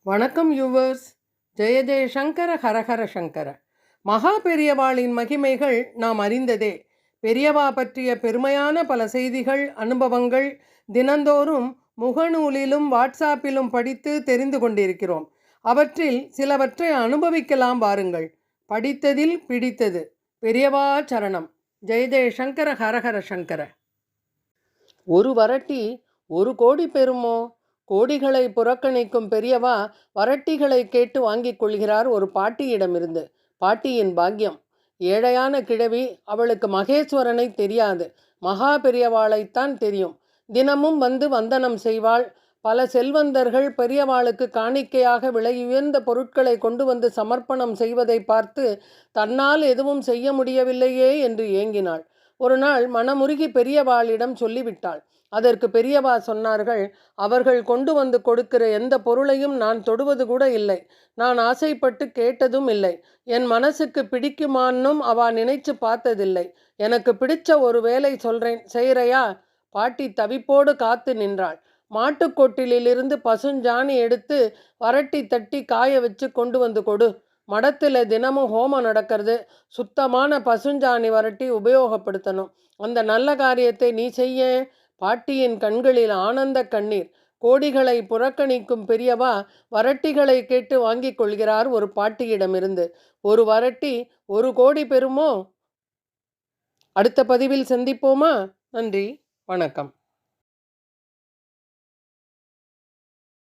வணக்கம் யூவர்ஸ். ஜெய ஜெய சங்கர ஹரஹர சங்கர. மகா பெரியவாளின் மகிமைகள் நாம் அறிந்ததே. பெரியவா பற்றிய பெருமையான பல செய்திகள், அனுபவங்கள் தினந்தோறும் முகநூலிலும் வாட்ஸ்ஆப்பிலும் படித்து தெரிந்து கொண்டிருக்கிறோம். அவற்றில் சிலவற்றை அனுபவிக்கலாம் வாருங்கள். படித்ததில் பிடித்தது. பெரியவா சரணம். ஜெய ஜெய சங்கர ஹரஹர சங்கர. ஒரு வரட்டி 1,00,00,000 பெறுமோ? கோடிகளை புறக்கணிக்கும் பெரியவா வரட்டிகளை கேட்டு வாங்கிக் கொள்கிறார் ஒரு பாட்டியிடமிருந்து. பாட்டியின் பாக்கியம். ஏழையான கிழவி. அவளுக்கு மகேஸ்வரனை தெரியாது, மகா பெரியவாளைத்தான் தெரியும். தினமும் வந்து வந்தனம் செய்வாள். பல செல்வந்தர்கள் பெரியவாளுக்கு காணிக்கையாக விலையுயர்ந்த பொருட்களை கொண்டு வந்து சமர்ப்பணம் செய்வதை பார்த்து தன்னால் எதுவும் செய்ய முடியவில்லையே என்று ஏங்கினாள். ஒரு நாள் மனமுருகி பெரியவாளிடம் சொல்லிவிட்டாள். அதற்கு பெரியவா சொன்னார்கள், அவர்கள் கொண்டு வந்து கொடுக்கிற எந்த பொருளையும் நான் தொடுவது கூட இல்லை. நான் ஆசைப்பட்டு கேட்டதும் இல்லை. என் மனசுக்கு பிடிக்குமான்னும் அவ நினைச்சு பார்த்ததில்லை. எனக்கு பிடிச்ச ஒரு வேலை சொல்கிறேன், செய்கிறையா? பாட்டி தவிப்போடு காத்து நின்றாள். மாட்டுக்கொட்டிலிருந்து பசுஞ்சாணி எடுத்து வரட்டி தட்டி காய வச்சு கொண்டு வந்து கொடு. மடத்தில் தினமும் ஹோமம் நடக்கிறது. சுத்தமான பசுஞ்சாணி வரட்டி உபயோகப்படுத்தணும். அந்த நல்ல காரியத்தை நீ செய்ய. பாட்டியின் கண்களில் ஆனந்த கண்ணீர். கோடிகளை புறக்கணிக்கும் பெரியவா வரட்டிகளை கேட்டு வாங்கிக் கொள்கிறார் ஒரு பாட்டியிடமிருந்து. ஒரு வரட்டி 1,00,00,000 பெறுமோ? அடுத்த பதிவில் சந்திப்போமா? நன்றி, வணக்கம்.